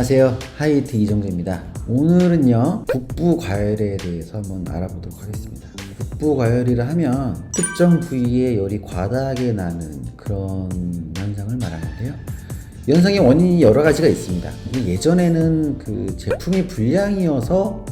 안녕하세요. 하이트 이정재입니다. 오늘은요 국부 과열에 대해서 한번 알아보도록 하겠습니다. 국부 과열이라 하면 특정 부위에 열이 과다하게 나는 그런 현상을 말하는데요. 현상의 원인이 여러 가지가 있습니다. 예전에는 그 제품이 불량이어서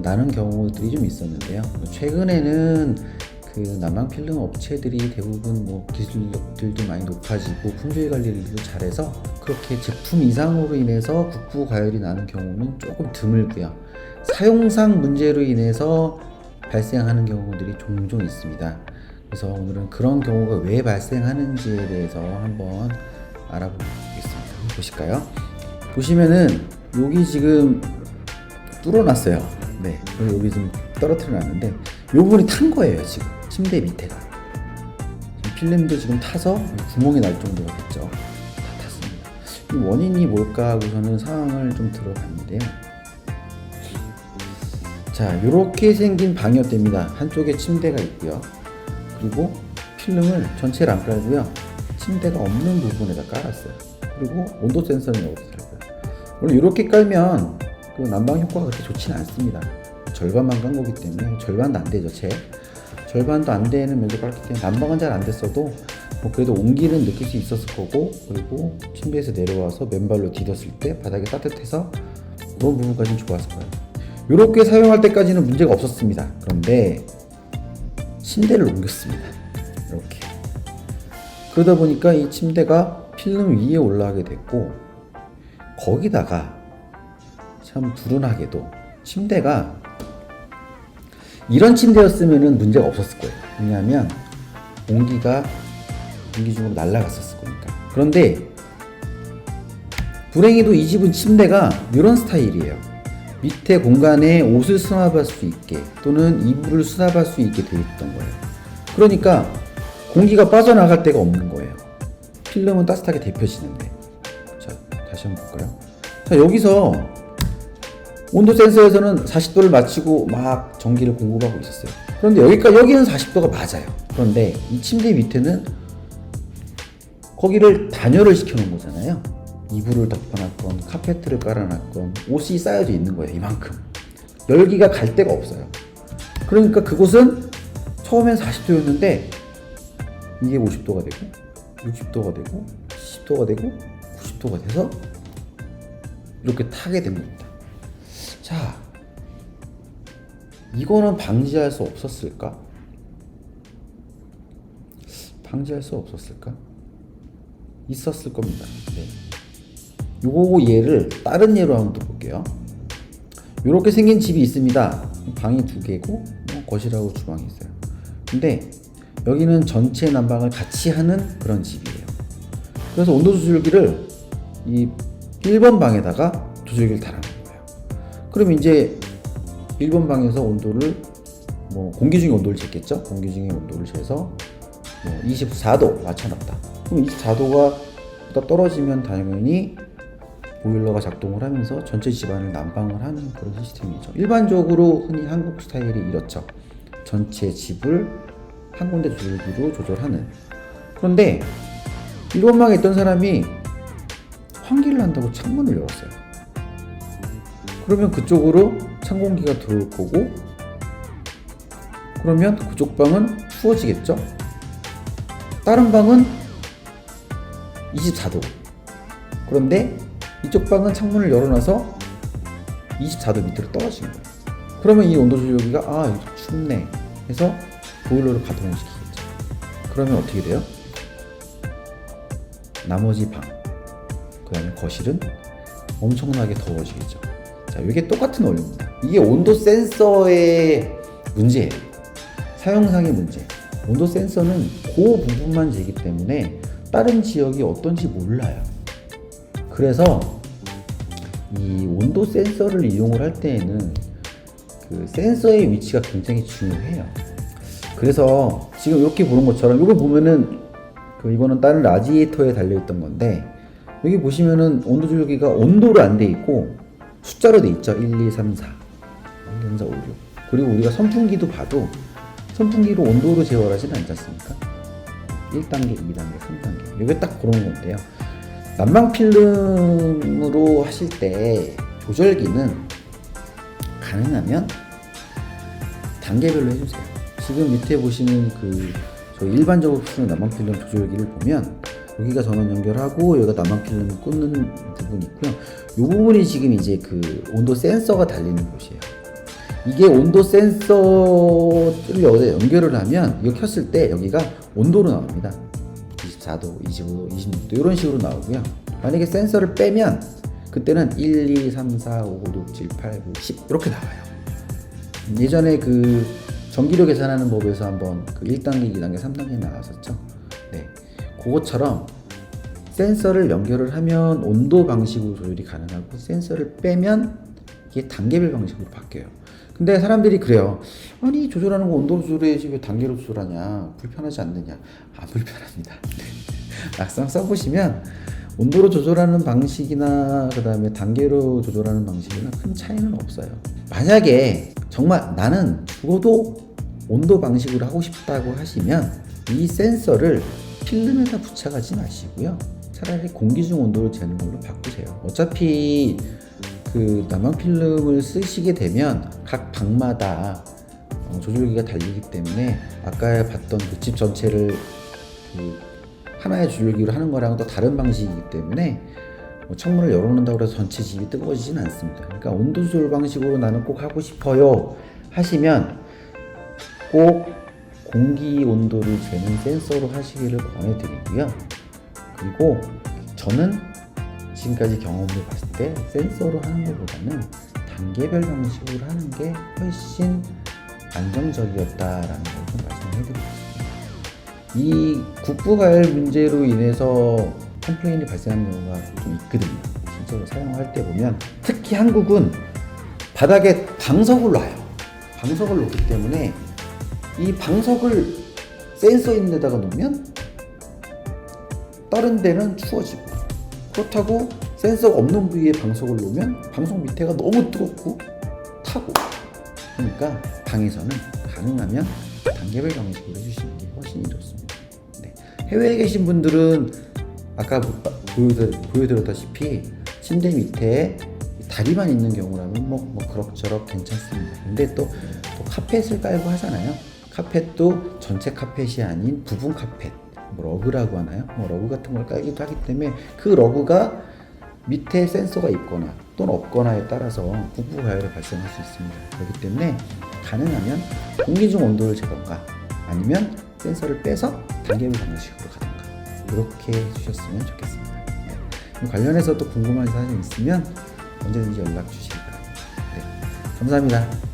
나는 경우들이 좀 있었는데요. 최근에는 그 난방 필름 업체들이 대부분 기술력들도 많이 높아지고 품질 관리를 잘해서 그렇게 제품 이상으로 인해서 국부 과열이 나는 경우는 조금 드물고요. 사용상 문제로 인해서 발생하는 경우들이 종종 있습니다. 그래서 오늘은 그런 경우가 왜 발생하는지에 대해서 한번 알아보겠습니다. 한번 보실까요? 보시면은 여기 지금 뚫어놨어요. 네, 그래서 여기 좀 떨어뜨려 놨는데 이 부분이 탄 거예요. 지금 침대 밑에가 지금 필름도 지금 타서 구멍이 날 정도가 됐죠. 다 탔습니다. 이 원인이 뭘까 하고서는 상황을 좀 들어봤는데요. 자, 이렇게 생긴 방열대입니다. 한쪽에 침대가 있고요. 그리고 필름을 전체를 안 깔고요. 침대가 없는 부분에다 깔았어요. 그리고 온도 센서는 여기서 달고요. 원래 이렇게 깔면 그 난방 효과가 그렇게 좋지는 않습니다. 절반만 깐 거기 때문에 절반도 안 되죠. 절반도 안 되는 면적 깔기 때문에 난방은 잘 안 됐어도 그래도 온기는 느낄 수 있었을 거고, 그리고 침대에서 내려와서 맨발로 디뎠을 때 바닥이 따뜻해서 그런 부분까지는 좋았을 거예요. 이렇게 사용할 때까지는 문제가 없었습니다. 그런데 침대를 옮겼습니다. 이렇게 그러다 보니까 이 침대가 필름 위에 올라가게 됐고, 거기다가 참 불운하게도 침대가 이런 침대였으면 문제가 없었을 거예요. 왜냐하면 공기가 공기 중으로 날아갔었을 거니까. 그런데 불행히도 이 집은 침대가 이런 스타일이에요. 밑에 공간에 옷을 수납할 수 있게 또는 이불을 수납할 수 있게 되어 있던 거예요. 그러니까 공기가 빠져나갈 데가 없는 거예요. 필름은 따뜻하게 데펴지는데. 자, 다시 한번 볼까요? 자, 여기서 온도 센서에서는 40도를 맞추고 막 전기를 공급하고 있었어요. 그런데 여기는 40도가 맞아요. 그런데 이 침대 밑에는 거기를 단열을 시켜놓은 거잖아요. 이불을 덮어놨건 카페트를 깔아놨건 옷이 쌓여져 있는 거예요. 이만큼 열기가 갈 데가 없어요. 그러니까 그곳은 처음엔 40도였는데 이게 50도가 되고 60도가 되고 70도가 되고 90도가 돼서 이렇게 타게 된 겁니다. 자, 이거는 방지할 수 없었을까? 방지할 수 없었을까? 있었을 겁니다. 네. 요거 얘를 다른 예로 한번 또 볼게요. 요렇게 생긴 집이 있습니다. 방이 2개고 거실하고 주방이 있어요. 근데 여기는 전체 난방을 같이 하는 그런 집이에요. 그래서 온도 조절기를 이 1번 방에다가 조절기를 달아놔요. 그럼 이제 1번 방에서 온도를 공기 중의 온도를 쟀겠죠? 공기 중의 온도를 재서 24도 맞춰놨다. 그럼 24도가 보다 떨어지면 당연히 보일러가 작동을 하면서 전체 집안을 난방을 하는 그런 시스템이죠. 일반적으로 흔히 한국 스타일이 이렇죠. 전체 집을 한 군데 조절기로 조절하는. 그런데 1번 방에 있던 사람이 환기를 한다고 창문을 열었어요. 그러면 그쪽으로 찬 공기가 들어올 거고, 그러면 그쪽 방은 추워지겠죠? 다른 방은 24도. 그런데 이쪽 방은 창문을 열어놔서 24도 밑으로 떨어지는 거예요. 그러면 이 온도 조절기가 이거 춥네 해서 보일러를 가동을 시키겠죠. 그러면 어떻게 돼요? 나머지 방, 그 다음에 거실은 엄청나게 더워지겠죠. 자, 이게 똑같은 원리입니다. 이게 온도 센서의 문제예요. 사용상의 문제. 온도 센서는 그 부분만 재기 때문에 다른 지역이 어떤지 몰라요. 그래서 이 온도 센서를 이용을 할 때에는 그 센서의 위치가 굉장히 중요해요. 그래서 지금 이렇게 보는 것처럼 이걸 보면은 이거는 다른 라디에이터에 달려있던 건데, 여기 보시면은 온도 조절기가 온도로 안 돼 있고 숫자로 돼 있죠. 1, 2, 3, 4 1, 2, 3, 4, 5, 6. 그리고 우리가 선풍기도 봐도 선풍기로 온도로 제어하지는 않지 않습니까? 1단계, 2단계, 3단계. 이게 딱 그런 건데요. 난방 필름으로 하실 때 조절기는 가능하면 단계별로 해주세요. 지금 밑에 보시는 저희 일반적으로 쓰는 난방 필름 조절기를 보면 여기가 전원 연결하고 여기가 난방 필름을 꽂는 부분이 있고요. 이 부분이 지금 이제 온도 센서가 달리는 곳이에요. 이게 온도 센서를 여기다 연결을 하면 이거 켰을 때 여기가 온도로 나옵니다. 24도, 25도, 26도 이런 식으로 나오고요. 만약에 센서를 빼면 그때는 1, 2, 3, 4, 5, 6, 7, 8, 9, 10 이렇게 나와요. 예전에 전기료 계산하는 법에서 한번 1단계, 2단계, 3단계 나왔었죠. 네, 그것처럼 센서를 연결을 하면 온도 방식으로 조절이 가능하고 센서를 빼면 이게 단계별 방식으로 바뀌어요. 근데 사람들이 그래요. 아니 조절하는 거 온도로 조절해야지 왜 단계로 조절하냐, 불편하지 않느냐. 안 불편합니다. 막상 써보시면 온도로 조절하는 방식이나 그 다음에 단계로 조절하는 방식이나 큰 차이는 없어요. 만약에 정말 나는 죽어도 온도 방식으로 하고 싶다고 하시면 이 센서를 필름에다 부착하지 마시고요. 차라리 공기 중 온도를 재는 걸로 바꾸세요. 어차피 난방 필름을 쓰시게 되면 각 방마다 조절기가 달리기 때문에 아까 봤던 집 전체를 하나의 조절기로 하는 거랑은 또 다른 방식이기 때문에 창문을 열어놓는다고 해서 전체 집이 뜨거워지진 않습니다. 그러니까 온도 조절 방식으로 나는 꼭 하고 싶어요 하시면 꼭 공기 온도를 재는 센서로 하시기를 권해드리고요. 그리고 저는 지금까지 경험을 봤을 때 센서로 하는 것보다는 단계별 방식으로 하는 게 훨씬 안정적이었다라는 걸 좀 말씀해드리겠습니다. 이 국부가열 문제로 인해서 컴플레인이 발생하는 경우가 좀 있거든요. 실제로 사용할 때 보면 특히 한국은 바닥에 방석을 놔요. 방석을 놓기 때문에 이 방석을 센서 있는 데다가 놓으면 다른 데는 추워지고, 그렇다고 센서가 없는 부위에 방석을 놓으면 방석 밑에가 너무 뜨겁고 타고, 그러니까 방에서는 가능하면 단계별 방식으로 해주시는 게 훨씬 좋습니다. 네. 해외에 계신 분들은 아까 보여드렸다시피 침대 밑에 다리만 있는 경우라면 뭐 그럭저럭 괜찮습니다. 근데 또 카펫을 깔고 하잖아요. 카펫도 전체 카펫이 아닌 부분 카펫, 러그라고 하나요? 러그 같은 걸 깔기도 하기 때문에 그 러그가 밑에 센서가 있거나 또는 없거나에 따라서 국부가열이 발생할 수 있습니다. 그렇기 때문에 가능하면 공기 중 온도를 재던가 아니면 센서를 빼서 단계별 방식으로 가던가 이렇게 해주셨으면 좋겠습니다. 네. 관련해서 또 궁금한 사항이 있으면 언제든지 연락 주시기 바랍니다. 네. 감사합니다.